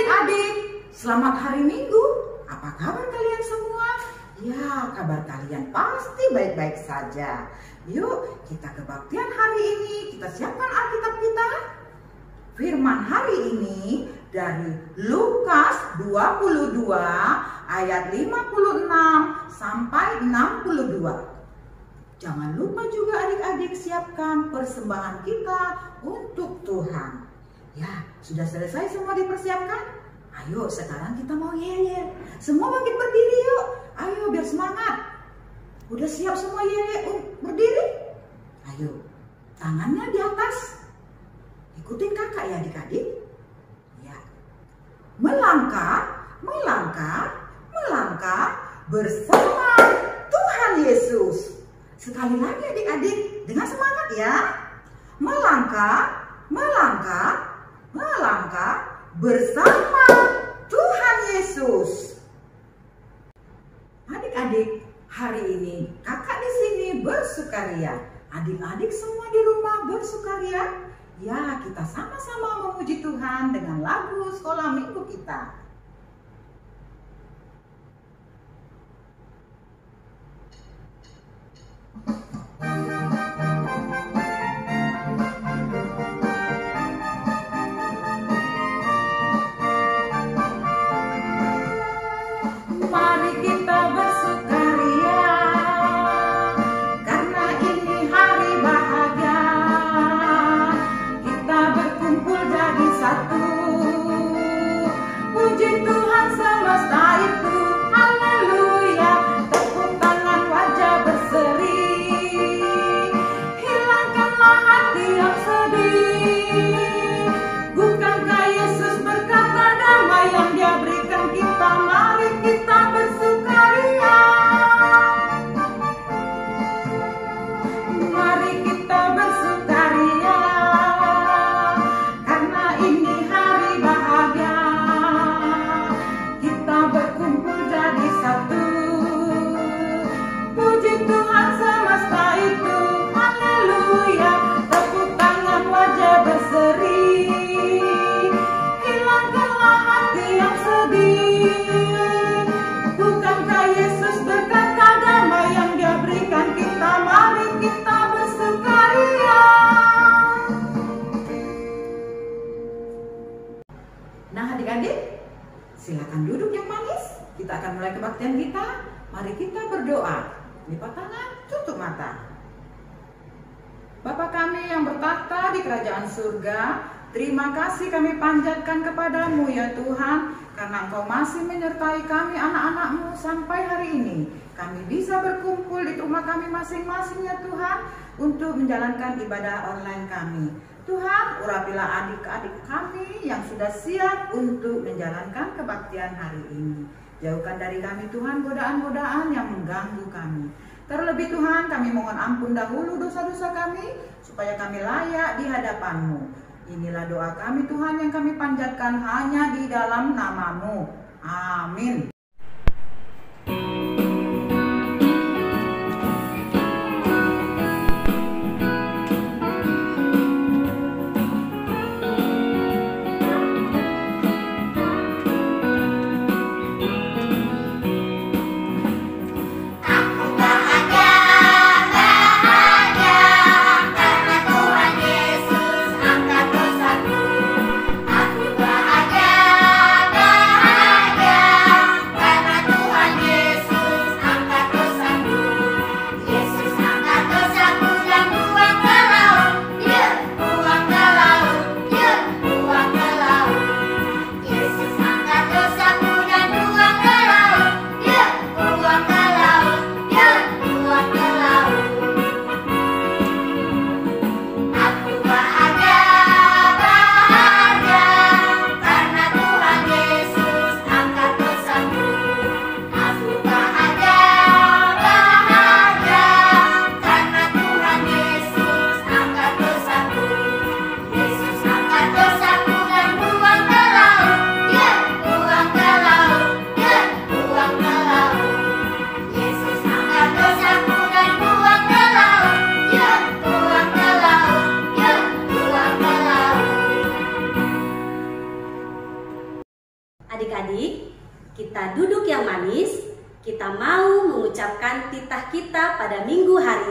adik-adik, selamat hari Minggu. Apa kabar kalian semua? Ya, kabar kalian pasti baik-baik saja. Yuk, kita kebaktian hari ini. Kita siapkan Alkitab kita. Firman hari ini dari Lukas 22 ayat 56 sampai 62. Jangan lupa juga adik-adik siapkan persembahan kita untuk Tuhan. Ya, sudah selesai semua dipersiapkan? Ayo sekarang kita mau yel-yel. Semua bangkit berdiri yuk. Ayo biar semangat. Udah siap semua yel-yel berdiri? Ayo, tangannya di atas. Ikutin kakak ya adik-adik. Ya. Melangkah, melangkah, melangkah bersama Tuhan Yesus. Sekali lagi adik-adik, dengan semangat ya. Melangkah, melangkah, melangkah bersama Tuhan Yesus. Adik-adik, hari ini kakak di sini bersukaria. Adik-adik semua di rumah bersukaria. Ya, kita sama-sama memuji Tuhan dengan lagu sekolah minggu kita. Mari kita bersukaria, karena ini hari bahagia. Kita berkumpul jadi satu. Puji Tuhan semesta itu, haleluya. Tepuk tangan wajah berseri. Hilangkanlah hati yang sedih. Bukankah Yesus berkata damai yang Dia berikan kita? Mari kita bersukaria. Mari kita bersukaria, karena ini hari bahagia. Kita berkumpul jadi satu. Puji Tuhan semesta itu, haleluya. Tepuk tangan wajah berseri. Hilangkanlah hati yang sedih. Bukankah Yesus berkata damai yang Dia berikan kita? Mari kita bersukaria. Nah adik-adik, silakan duduk yang manis. Kita akan mulai kebaktian kita. Mari kita berdoa. Lipat tangan, tutup mata. Bapa kami yang bertahta di kerajaan surga, terima kasih kami panjatkan kepadamu ya Tuhan, karena Engkau masih menyertai kami anak-anak-Mu sampai hari ini. Kami bisa berkumpul di rumah kami masing-masing ya Tuhan, untuk menjalankan ibadah online kami. Tuhan, urapilah adik-adik kami yang sudah siap untuk menjalankan kebaktian hari ini. Jauhkan dari kami Tuhan godaan-godaan yang mengganggu kami. Terlebih Tuhan, kami mohon ampun dahulu dosa-dosa kami, supaya kami layak di hadapan-Mu. Inilah doa kami Tuhan yang kami panjatkan hanya di dalam nama-Mu. Amin. Aku bahagia, bahagia.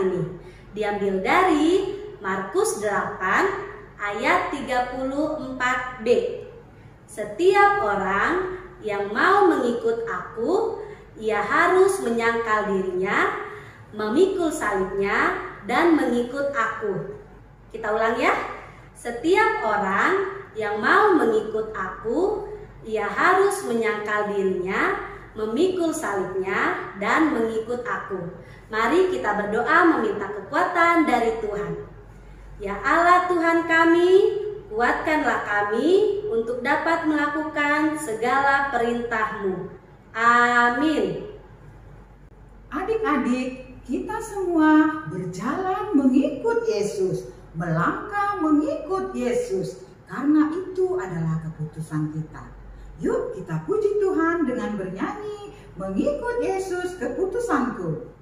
ini diambil dari Markus 8 ayat 34b. Setiap orang yang mau mengikut aku, ia harus menyangkal dirinya, memikul salibnya, dan mengikut aku. Kita ulang ya. Setiap orang yang mau mengikut aku, ia harus menyangkal dirinya, memikul salibnya, dan mengikut aku. Mari kita berdoa meminta kekuatan dari Tuhan. Ya Allah Tuhan kami, kuatkanlah kami untuk dapat melakukan segala perintah-Mu. Amin. Adik-adik, kita semua berjalan mengikut Yesus, melangkah mengikut Yesus, karena itu adalah keputusan kita. Yuk kita puji Tuhan dengan bernyanyi, mengikut Yesus keputusanku.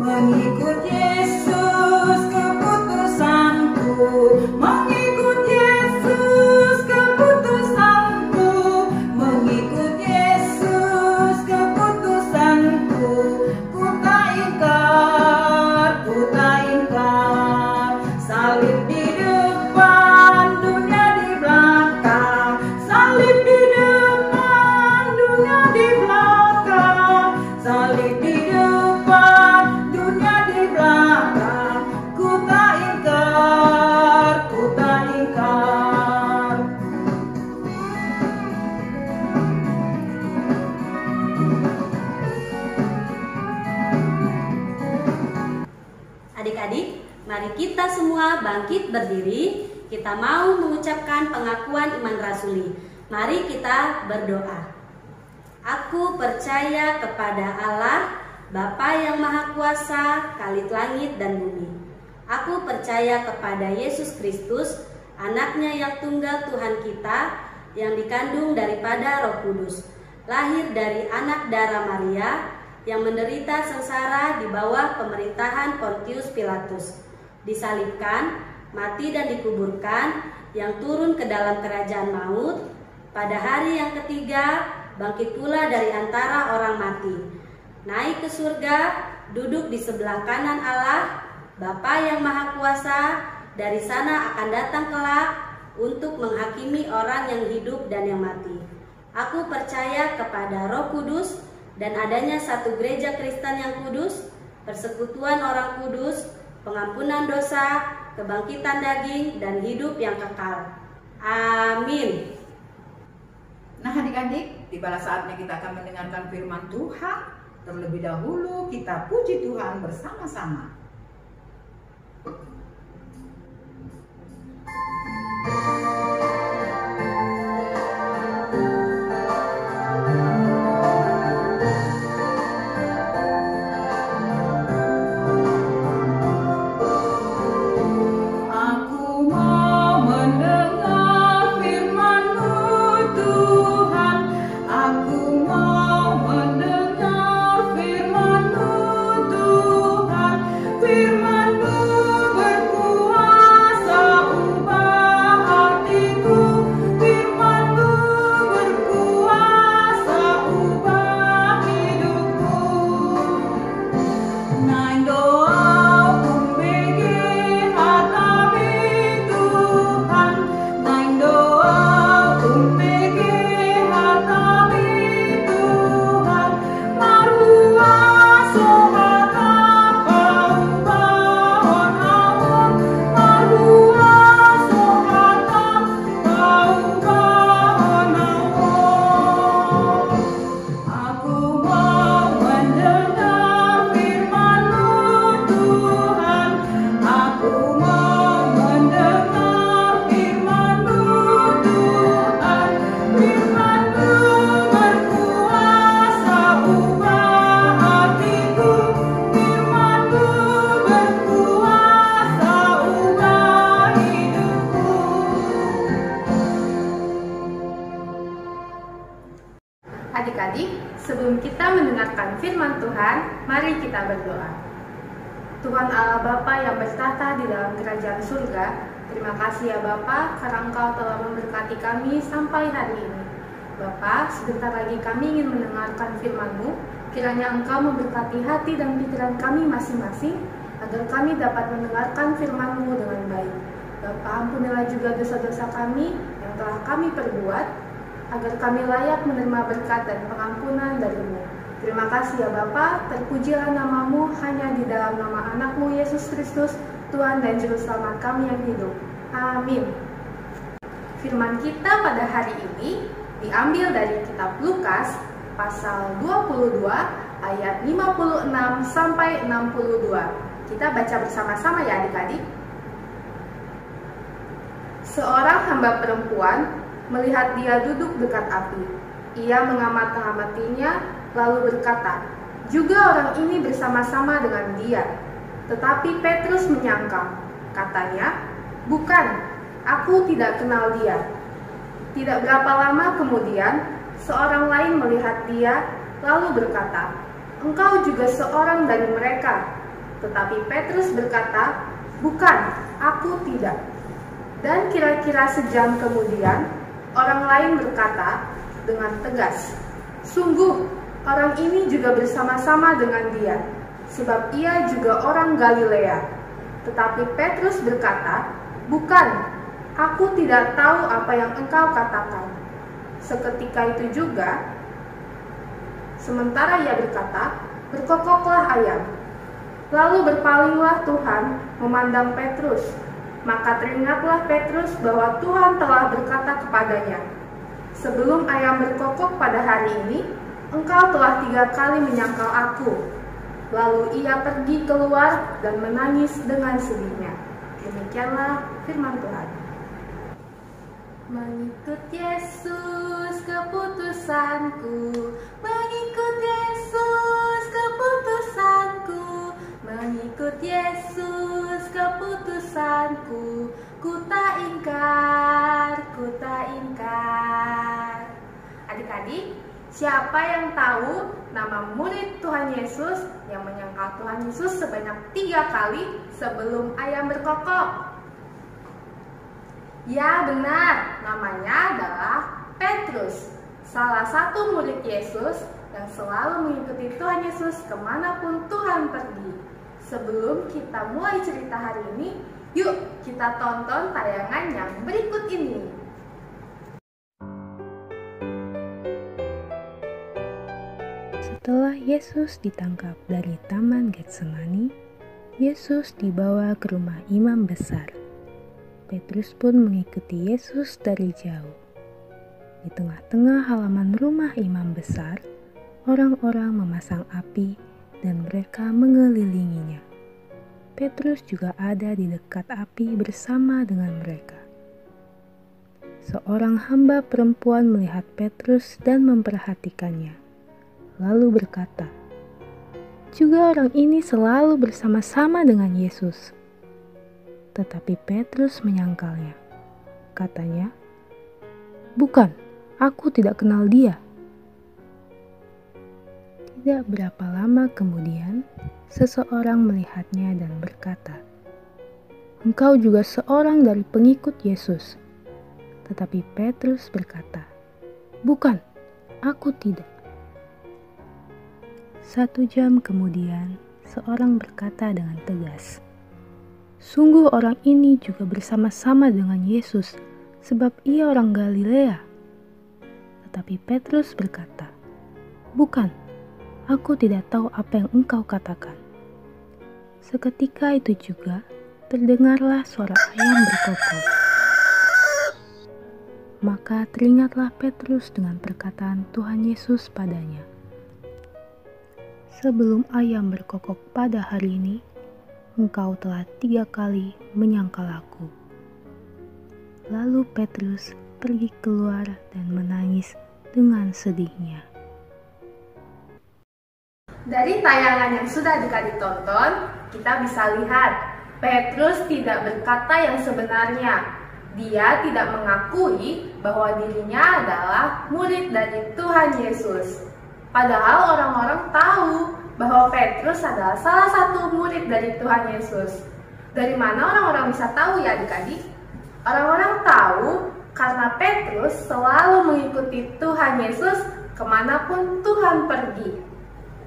Mengikut Yesus keputusanku, mengikut Yesus keputusanku, mengikut Yesus keputusanku. Ku tak ingkar, salib di depan, dunia di belakang, salib di depan, dunia di belakang, salib di depan, dunia di belakang. Ku tak ingkar, ku tak ingkar. Adik-adik, mari kita semua bangkit berdiri. Kita mau mengucapkan pengakuan iman rasuli. Mari kita berdoa. Aku percaya kepada Allah, Bapa yang Maha Kuasa, Khalid langit dan bumi. Aku percaya kepada Yesus Kristus, anaknya yang tunggal Tuhan kita, yang dikandung daripada Roh Kudus, lahir dari anak darah Maria, yang menderita sengsara di bawah pemerintahan Pontius Pilatus, disalibkan, mati dan dikuburkan, yang turun ke dalam kerajaan maut, pada hari yang ketiga bangkit pula dari antara orang mati, naik ke surga, duduk di sebelah kanan Allah, Bapa yang Maha Kuasa. Dari sana akan datang kelak untuk menghakimi orang yang hidup dan yang mati. Aku percaya kepada Roh Kudus dan adanya satu gereja Kristen yang kudus, persekutuan orang kudus, pengampunan dosa, kebangkitan daging, dan hidup yang kekal. Amin. Nah adik-adik, tibalah saatnya kita akan mendengarkan firman Tuhan. Terlebih dahulu kita puji Tuhan bersama-sama. Adik-adik, sebelum kita mendengarkan firman Tuhan, mari kita berdoa. Tuhan Allah Bapa yang bertahta di dalam kerajaan surga, Terima kasih ya Bapa, karena Engkau telah memberkati kami sampai hari ini. Bapa, sebentar lagi kami ingin mendengarkan firman-Mu. Kiranya Engkau memberkati hati dan pikiran kami masing-masing, agar kami dapat mendengarkan firman-Mu dengan baik. Bapa, ampunilah juga dosa-dosa kami yang telah kami perbuat, agar kami layak menerima berkat dan pengampunan dari-Mu. Terima kasih ya Bapa, terpujilah nama-Mu hanya di dalam nama anak-Mu Yesus Kristus, Tuhan dan Juru Selamat kami yang hidup. Amin. Firman kita pada hari ini diambil dari kitab Lukas pasal 22 ayat 56 sampai 62. Kita baca bersama-sama ya adik-adik. Seorang hamba perempuan melihat dia duduk dekat api. Ia mengamati-amatinya lalu berkata, "Juga orang ini bersama-sama dengan dia." Tetapi Petrus menyangkal. Katanya, "Bukan, aku tidak kenal dia." Tidak berapa lama kemudian, seorang lain melihat dia, lalu berkata, "Engkau juga seorang dari mereka." Tetapi Petrus berkata, "Bukan, aku tidak." Dan kira-kira sejam kemudian, orang lain berkata dengan tegas, "Sungguh, orang ini juga bersama-sama dengan dia, sebab ia juga orang Galilea." Tetapi Petrus berkata, "Bukan, aku tidak tahu apa yang engkau katakan." Seketika itu juga, sementara ia berkata, berkokoklah ayam. Lalu berpalinglah Tuhan memandang Petrus. Maka teringatlah Petrus bahwa Tuhan telah berkata kepadanya, "Sebelum ayam berkokok pada hari ini, engkau telah 3 kali menyangkal aku." Lalu ia pergi keluar dan menangis dengan sedihnya. Demikianlah firman Tuhan. Mengikut Yesus keputusanku, mengikut Yesus keputusanku, mengikut Yesus keputusanku, ku tak ingkar, ku tak ingkar. Adik-adik, siapa yang tahu nama murid Tuhan Yesus yang menyangkal Tuhan Yesus sebanyak 3 kali sebelum ayam berkokok? Ya benar, namanya adalah Petrus, salah satu murid Yesus yang selalu mengikuti Tuhan Yesus kemanapun Tuhan pergi. Sebelum kita mulai cerita hari ini, yuk kita tonton tayangan yang berikut ini. Setelah Yesus ditangkap dari Taman Getsemani, Yesus dibawa ke rumah imam besar. Petrus pun mengikuti Yesus dari jauh. Di tengah-tengah halaman rumah imam besar, orang-orang memasang api dan mereka mengelilinginya. Petrus juga ada di dekat api bersama dengan mereka. Seorang hamba perempuan melihat Petrus dan memperhatikannya, lalu berkata, "Juga orang ini selalu bersama-sama dengan Yesus." Tetapi Petrus menyangkalnya. Katanya, "Bukan, aku tidak kenal dia." Tidak berapa lama kemudian, seseorang melihatnya dan berkata, "Engkau juga seorang dari pengikut Yesus." Tetapi Petrus berkata, "Bukan, aku tidak." 1 jam kemudian, seorang berkata dengan tegas, "Sungguh orang ini juga bersama-sama dengan Yesus, sebab ia orang Galilea." Tetapi Petrus berkata, "Bukan, aku tidak tahu apa yang engkau katakan." Seketika itu juga, terdengarlah suara ayam berkokok. Maka teringatlah Petrus dengan perkataan Tuhan Yesus padanya, "Sebelum ayam berkokok pada hari ini, engkau telah 3 kali menyangkal aku." Lalu Petrus pergi keluar dan menangis dengan sedihnya. Dari tayangan yang sudah adik-adik tonton, kita bisa lihat Petrus tidak berkata yang sebenarnya. Dia tidak mengakui bahwa dirinya adalah murid dari Tuhan Yesus. Padahal orang-orang tahu bahwa Petrus adalah salah satu murid dari Tuhan Yesus. Dari mana orang-orang bisa tahu ya adik-adik? Orang-orang tahu karena Petrus selalu mengikuti Tuhan Yesus kemanapun Tuhan pergi.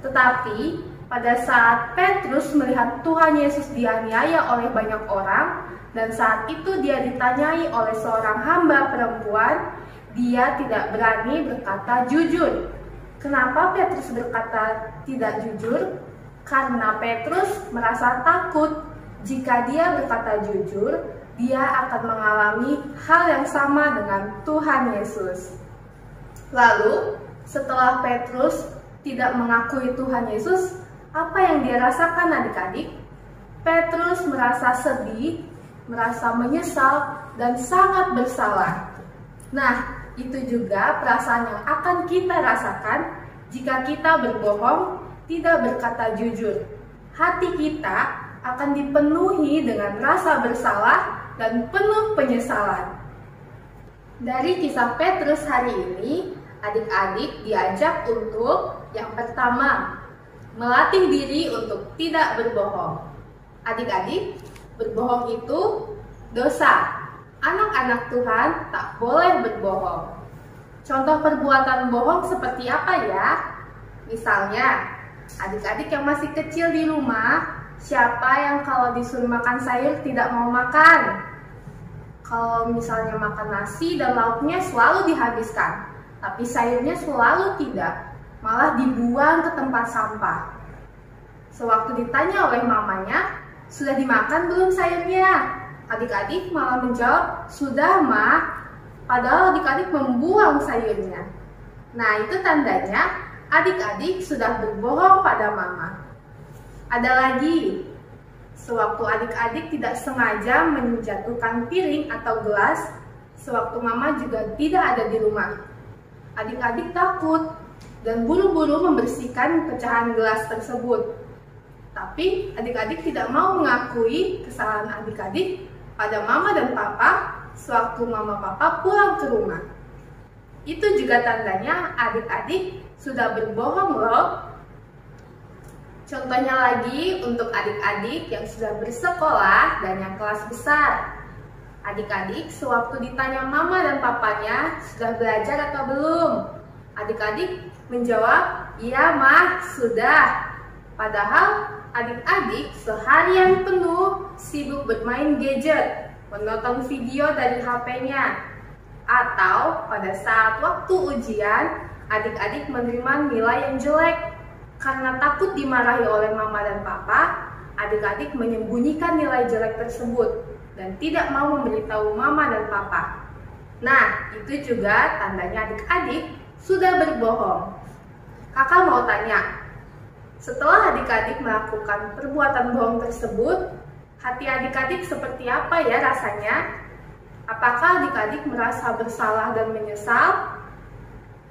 Tetapi pada saat Petrus melihat Tuhan Yesus dianiaya oleh banyak orang, dan saat itu dia ditanyai oleh seorang hamba perempuan, dia tidak berani berkata jujur. Kenapa Petrus berkata tidak jujur? Karena Petrus merasa takut jika dia berkata jujur, dia akan mengalami hal yang sama dengan Tuhan Yesus. Lalu, setelah Petrus tidak mengakui Tuhan Yesus, apa yang dia rasakan adik-adik? Petrus merasa sedih, merasa menyesal, dan sangat bersalah. Nah, itu juga perasaan yang akan kita rasakan jika kita berbohong, tidak berkata jujur. Hati kita akan dipenuhi dengan rasa bersalah dan penuh penyesalan. Dari kisah Petrus hari ini, adik-adik diajak untuk yang pertama, melatih diri untuk tidak berbohong. Adik-adik, berbohong itu dosa. Anak-anak Tuhan tak boleh berbohong. Contoh perbuatan bohong seperti apa ya? Misalnya, adik-adik yang masih kecil di rumah, siapa yang kalau disuruh makan sayur tidak mau makan? Kalau misalnya makan nasi dan lauknya selalu dihabiskan, tapi sayurnya selalu tidak, malah dibuang ke tempat sampah. Sewaktu ditanya oleh mamanya, sudah dimakan belum sayurnya? Adik-adik malah menjawab, sudah Ma, padahal adik-adik membuang sayurnya. Nah, itu tandanya adik-adik sudah berbohong pada mama. Ada lagi, sewaktu adik-adik tidak sengaja menjatuhkan piring atau gelas, sewaktu mama juga tidak ada di rumah. Adik-adik takut dan buru-buru membersihkan pecahan gelas tersebut. Tapi adik-adik tidak mau mengakui kesalahan adik-adik pada mama dan papa sewaktu mama papa pulang ke rumah. Itu juga tandanya adik-adik sudah berbohong loh. Contohnya lagi untuk adik-adik yang sudah bersekolah dan yang kelas besar. Adik-adik sewaktu ditanya mama dan papanya sudah belajar atau belum, adik-adik menjawab, iya mah sudah. Padahal adik-adik seharian penuh sibuk bermain gadget, menonton video dari HP-nya, atau pada saat waktu ujian, adik-adik menerima nilai yang jelek. Karena takut dimarahi oleh mama dan papa, adik-adik menyembunyikan nilai jelek tersebut dan tidak mau memberitahu mama dan papa. Nah, itu juga tandanya adik-adik sudah berbohong. Kakak mau tanya, setelah adik-adik melakukan perbuatan bohong tersebut, hati adik-adik seperti apa ya rasanya? Apakah adik-adik merasa bersalah dan menyesal?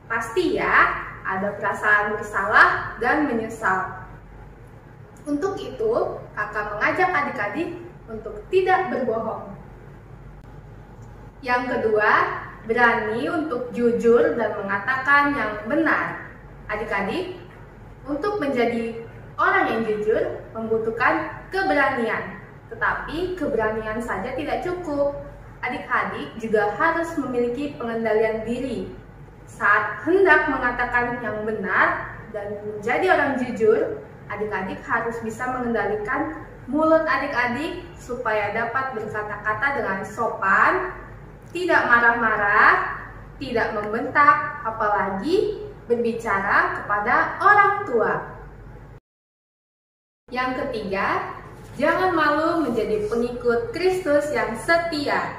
Pasti ya, ada perasaan bersalah dan menyesal. Untuk itu, kakak mengajak adik-adik untuk tidak berbohong. Yang kedua, berani untuk jujur dan mengatakan yang benar. Adik-adik, untuk menjadi orang yang jujur membutuhkan keberanian. Tetapi keberanian saja tidak cukup. Adik-adik juga harus memiliki pengendalian diri. Saat hendak mengatakan yang benar dan menjadi orang jujur, adik-adik harus bisa mengendalikan mulut adik-adik supaya dapat berkata-kata dengan sopan, tidak marah-marah, tidak membentak, apalagi berbicara kepada orang tua. Yang ketiga, jangan malu menjadi pengikut Kristus yang setia.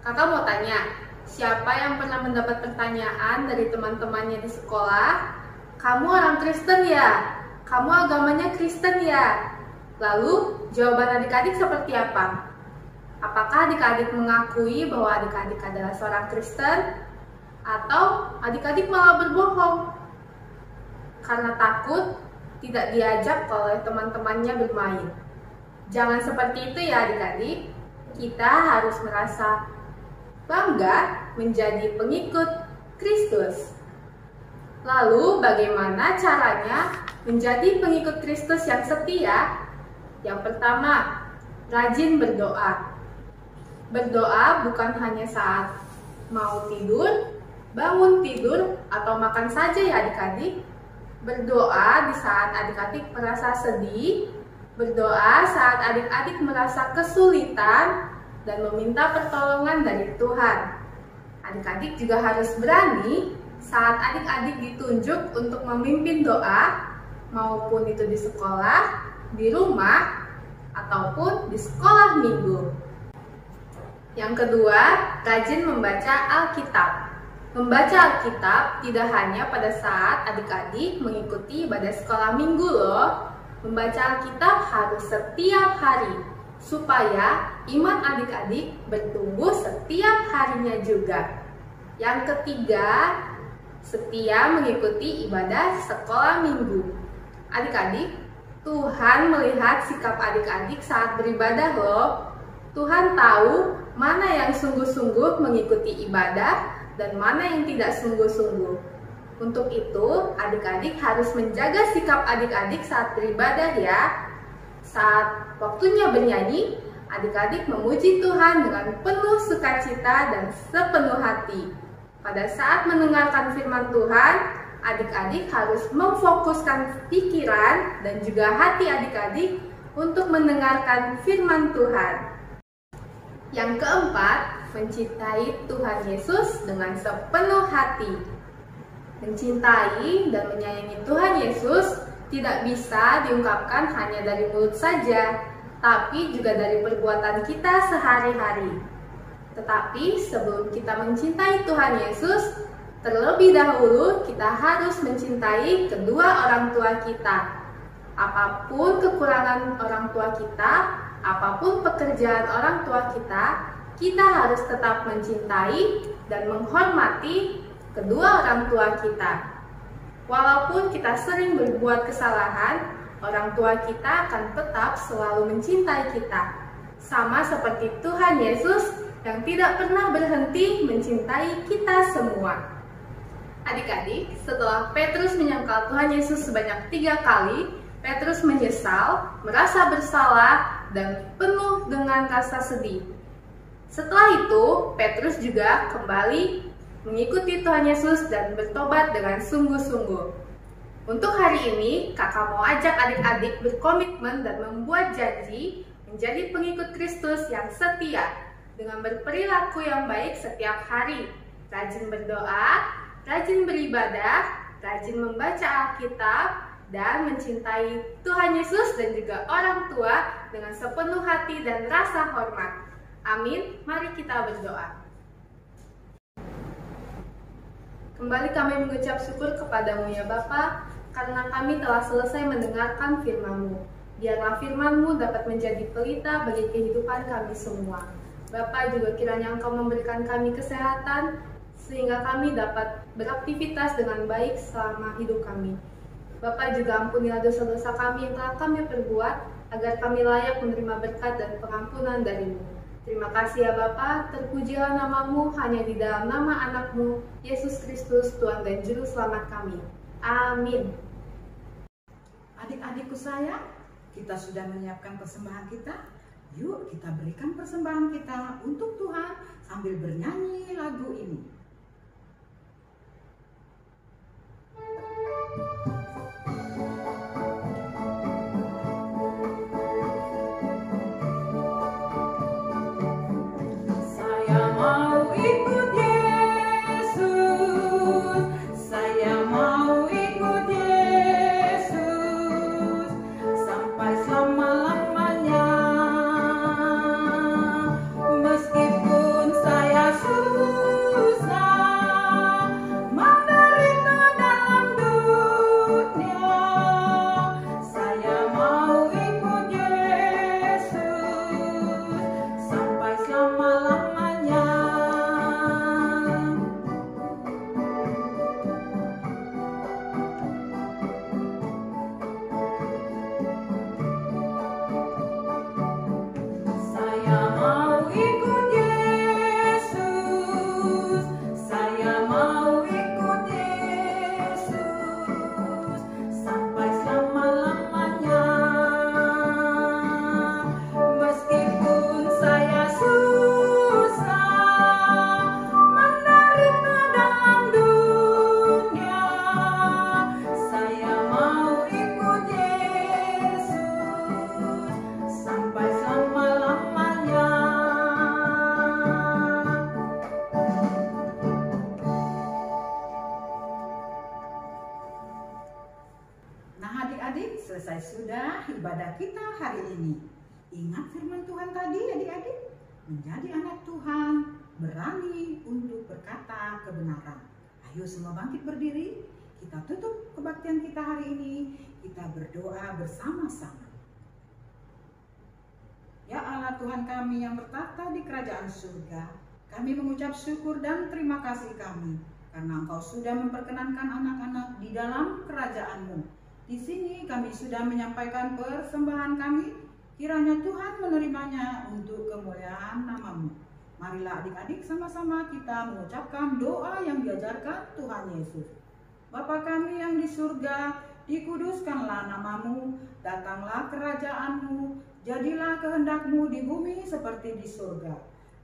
Kakak mau tanya, siapa yang pernah mendapat pertanyaan dari teman-temannya di sekolah? Kamu orang Kristen ya? Kamu agamanya Kristen ya? Lalu, jawaban adik-adik seperti apa? Apakah adik-adik mengakui bahwa adik-adik adalah seorang Kristen? Atau adik-adik malah berbohong karena takut tidak diajak oleh teman-temannya bermain? Jangan seperti itu ya adik-adik. Kita harus merasa bangga menjadi pengikut Kristus. Lalu bagaimana caranya menjadi pengikut Kristus yang setia? Yang pertama, rajin berdoa. Berdoa bukan hanya saat mau tidur, bangun tidur, atau makan saja ya adik-adik. Berdoa di saat adik-adik merasa sedih, berdoa saat adik-adik merasa kesulitan, dan meminta pertolongan dari Tuhan. Adik-adik juga harus berani saat adik-adik ditunjuk untuk memimpin doa, maupun itu di sekolah, di rumah, ataupun di sekolah minggu. Yang kedua, rajin membaca Alkitab. Membaca Alkitab tidak hanya pada saat adik-adik mengikuti ibadah sekolah minggu loh. Membaca Alkitab harus setiap hari, supaya iman adik-adik bertumbuh setiap harinya juga. Yang ketiga, setia mengikuti ibadah sekolah minggu. Adik-adik, Tuhan melihat sikap adik-adik saat beribadah loh. Tuhan tahu mana yang sungguh-sungguh mengikuti ibadah dan mana yang tidak sungguh-sungguh. Untuk itu, adik-adik harus menjaga sikap adik-adik saat beribadah ya. Saat waktunya bernyanyi, adik-adik memuji Tuhan dengan penuh sukacita dan sepenuh hati. Pada saat mendengarkan firman Tuhan, adik-adik harus memfokuskan pikiran dan juga hati adik-adik untuk mendengarkan firman Tuhan. Yang keempat, mencintai Tuhan Yesus dengan sepenuh hati. Mencintai dan menyayangi Tuhan Yesus tidak bisa diungkapkan hanya dari mulut saja, tapi juga dari perbuatan kita sehari-hari. Tetapi sebelum kita mencintai Tuhan Yesus, terlebih dahulu kita harus mencintai kedua orang tua kita. Apapun kekurangan orang tua kita, apapun pekerjaan orang tua kita, kita harus tetap mencintai dan menghormati kedua orang tua kita. Walaupun kita sering berbuat kesalahan, orang tua kita akan tetap selalu mencintai kita. Sama seperti Tuhan Yesus yang tidak pernah berhenti mencintai kita semua. Adik-adik, setelah Petrus menyangkal Tuhan Yesus sebanyak 3 kali, Petrus menyesal, merasa bersalah, dan penuh dengan rasa sedih. Setelah itu, Petrus juga kembali mengikuti Tuhan Yesus dan bertobat dengan sungguh-sungguh. Untuk hari ini, kakak mau ajak adik-adik berkomitmen dan membuat janji menjadi pengikut Kristus yang setia dengan berperilaku yang baik setiap hari, rajin berdoa, rajin beribadah, rajin membaca Alkitab, dan mencintai Tuhan Yesus dan juga orang tua dengan sepenuh hati dan rasa hormat. Amin. Mari kita berdoa. Kembali kami mengucap syukur kepadamu ya Bapa, karena kami telah selesai mendengarkan firman-Mu. Biarlah firman-Mu dapat menjadi pelita bagi kehidupan kami semua. Bapa, juga kiranya Engkau memberikan kami kesehatan, sehingga kami dapat beraktivitas dengan baik selama hidup kami. Bapa, juga ampunilah dosa-dosa kami yang telah kami perbuat, agar kami layak menerima berkat dan pengampunan dari-Mu. Terima kasih ya Bapa, terpujilah nama-Mu hanya di dalam nama anak-Mu, Yesus Kristus, Tuhan dan Juru Selamat kami. Amin. Adik-adikku sayang, kita sudah menyiapkan persembahan kita. Yuk kita berikan persembahan kita untuk Tuhan sambil bernyanyi lagu ini. Saya mau ikut Yesus, saya mau ikut Yesus sampai selama-lamanya. Meskipun saya susah ibadah kita hari ini. Ingat firman Tuhan tadi adik-adik, menjadi anak Tuhan berani untuk berkata kebenaran. Ayo semua bangkit berdiri, kita tutup kebaktian kita hari ini, kita berdoa bersama-sama. Ya Allah Tuhan kami yang bertata di kerajaan surga, kami mengucap syukur dan terima kasih kami, karena Engkau sudah memperkenankan anak-anak di dalam kerajaan-Mu. Di sini kami sudah menyampaikan persembahan kami, kiranya Tuhan menerimanya untuk kemuliaan nama-Mu. Marilah adik-adik sama-sama kita mengucapkan doa yang diajarkan Tuhan Yesus. Bapa kami yang di surga, dikuduskanlah nama-Mu, datanglah kerajaan-Mu, jadilah kehendak-Mu di bumi seperti di surga.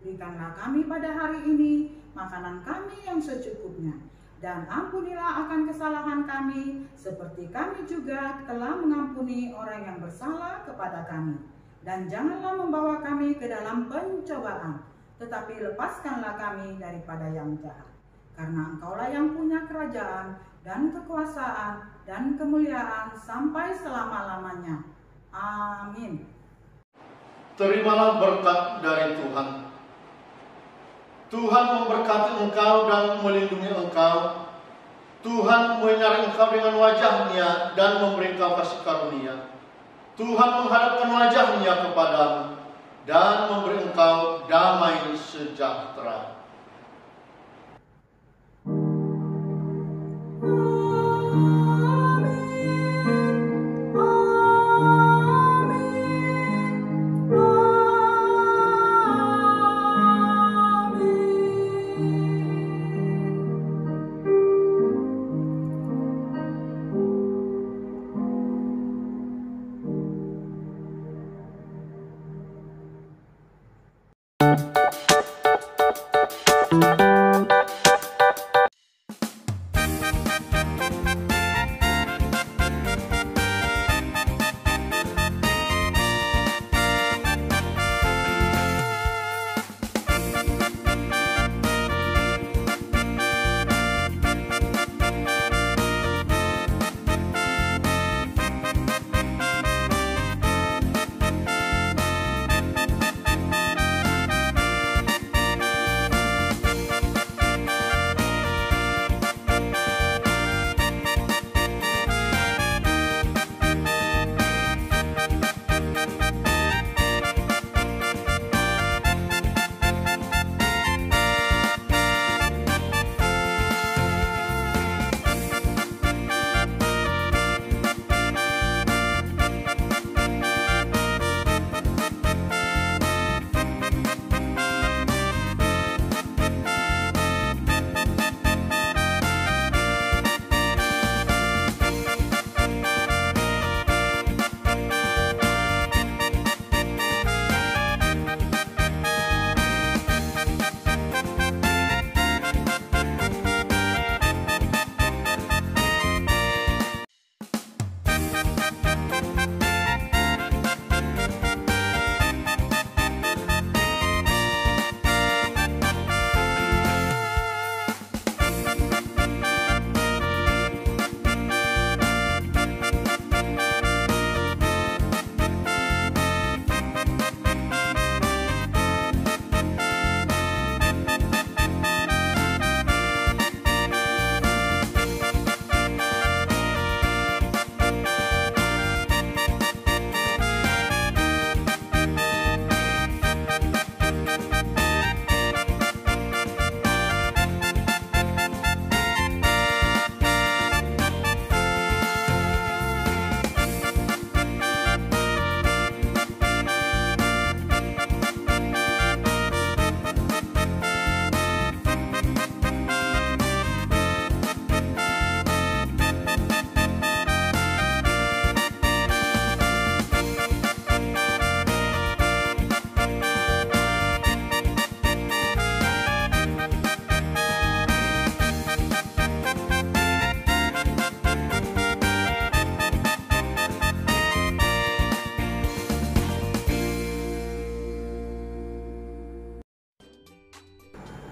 Berikanlah kami pada hari ini makanan kami yang secukupnya, dan ampunilah akan kesalahan kami, seperti kami juga telah mengampuni orang yang bersalah kepada kami. Dan janganlah membawa kami ke dalam pencobaan, tetapi lepaskanlah kami daripada yang jahat. Karena Engkaulah yang punya kerajaan dan kekuasaan dan kemuliaan sampai selama-lamanya. Amin. Terimalah berkat dari Tuhan. Tuhan memberkati engkau dan melindungi engkau. Tuhan menyinari engkau dengan wajah-Nya dan memberi engkau kasih karunia. Tuhan menghadapkan wajah-Nya kepadamu dan memberi engkau damai sejahtera.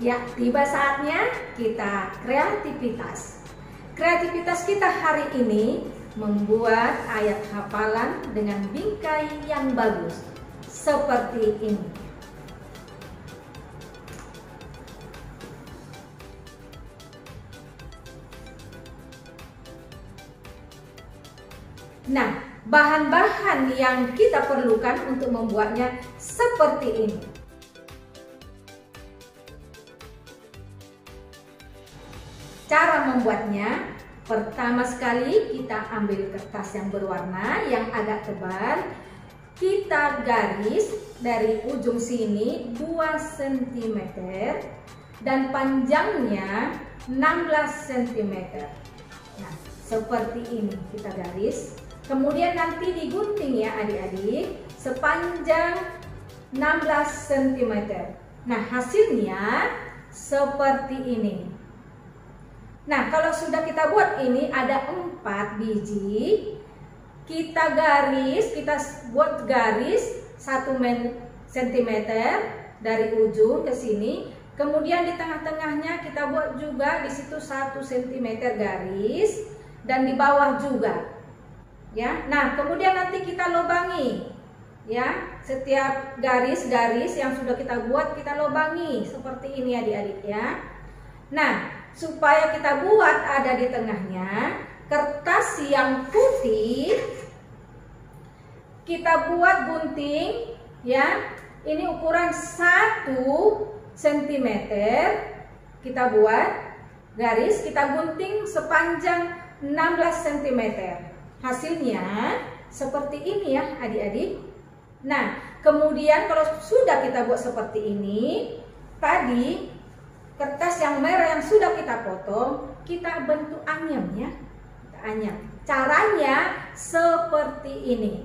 Ya, tiba saatnya kita kreativitas. Kreativitas kita hari ini membuat ayat hafalan dengan bingkai yang bagus seperti ini. Nah, bahan-bahan yang kita perlukan untuk membuatnya seperti ini. Cara membuatnya, pertama sekali kita ambil kertas yang berwarna yang agak tebal. Kita garis dari ujung sini 2 cm dan panjangnya 16 cm. Nah, seperti ini kita garis. Kemudian nanti digunting ya adik-adik sepanjang 16 cm. Nah, hasilnya seperti ini. Nah, kalau sudah kita buat ini ada 4 biji. Kita garis, kita buat garis 1 cm dari ujung ke sini. Kemudian di tengah-tengahnya kita buat juga di situ 1 cm garis dan di bawah juga. Ya. Nah, kemudian nanti kita lobangi. Ya, setiap garis-garis yang sudah kita buat kita lobangi seperti ini adik-adik ya. Nah, supaya kita buat ada di tengahnya kertas yang putih, kita buat gunting ya. Ini ukuran 1 cm. Kita buat garis, kita gunting sepanjang 16 cm. Hasilnya seperti ini ya adik-adik. Nah, kemudian kalau sudah kita buat seperti ini, tadi kertas yang merah yang sudah kita potong, kita bentuk anyam ya. Kita anyam. Caranya seperti ini.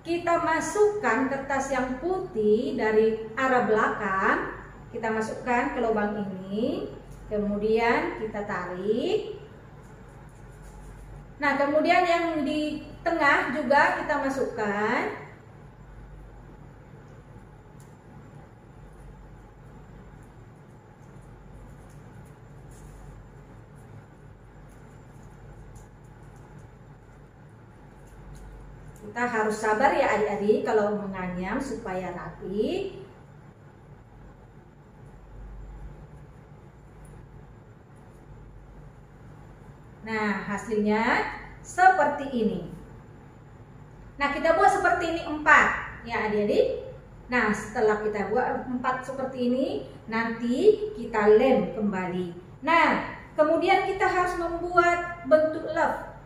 Kita masukkan kertas yang putih dari arah belakang, kita masukkan ke lubang ini, kemudian kita tarik. Nah, kemudian yang di tengah juga kita masukkan. Kita harus sabar ya adik-adik kalau menganyam supaya rapi. Nah, hasilnya seperti ini. Nah, kita buat seperti ini 4 ya adik-adik. Nah, setelah kita buat 4 seperti ini, nanti kita lem kembali. Nah, kemudian kita harus membuat bentuk love.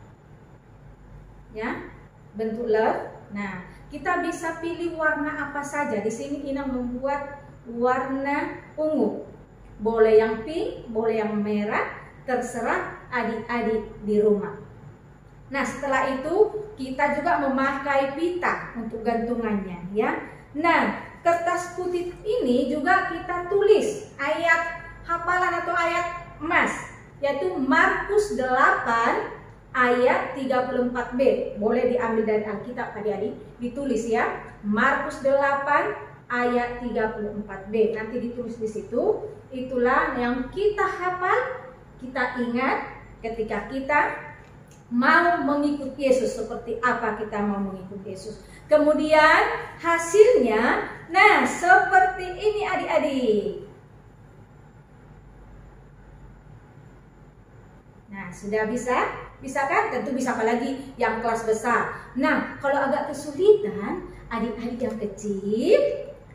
Ya, bentuk love. Nah, kita bisa pilih warna apa saja. Di sini Ina membuat warna ungu. Boleh yang pink, boleh yang merah, terserah adik-adik di rumah. Nah, setelah itu kita juga memakai pita untuk gantungannya ya. Nah, kertas putih ini juga kita tulis ayat hafalan atau ayat emas, yaitu Markus 8 ayat 34b. Boleh diambil dari Alkitab adik-adik, ditulis ya. Markus 8 ayat 34b. Nanti ditulis di situ. Itulah yang kita hafal, kita ingat ketika kita mau mengikut Yesus. Seperti apa kita mau mengikut Yesus. Kemudian hasilnya, nah seperti ini adik-adik. Nah, sudah bisa? Bisa kan? Tentu bisa, apalagi yang kelas besar. Nah, kalau agak kesulitan, adik-adik yang kecil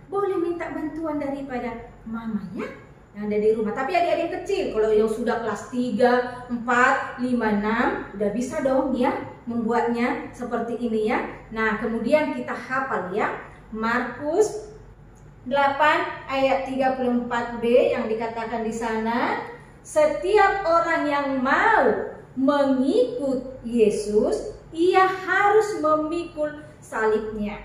boleh minta bantuan daripada mamanya yang ada di rumah. Tapi adik-adik yang kecil, kalau yang sudah kelas 3, 4, 5, 6, udah bisa dong ya membuatnya seperti ini ya. Nah, kemudian kita hafal ya. Markus 8 ayat 34b yang dikatakan di sana, setiap orang yang mau mengikut Yesus, ia harus memikul salibnya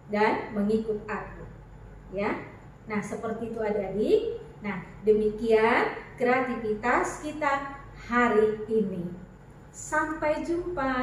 dan mengikut aku. Ya. Nah, seperti itu adik-adik. Nah, demikian kreativitas kita hari ini. Sampai jumpa.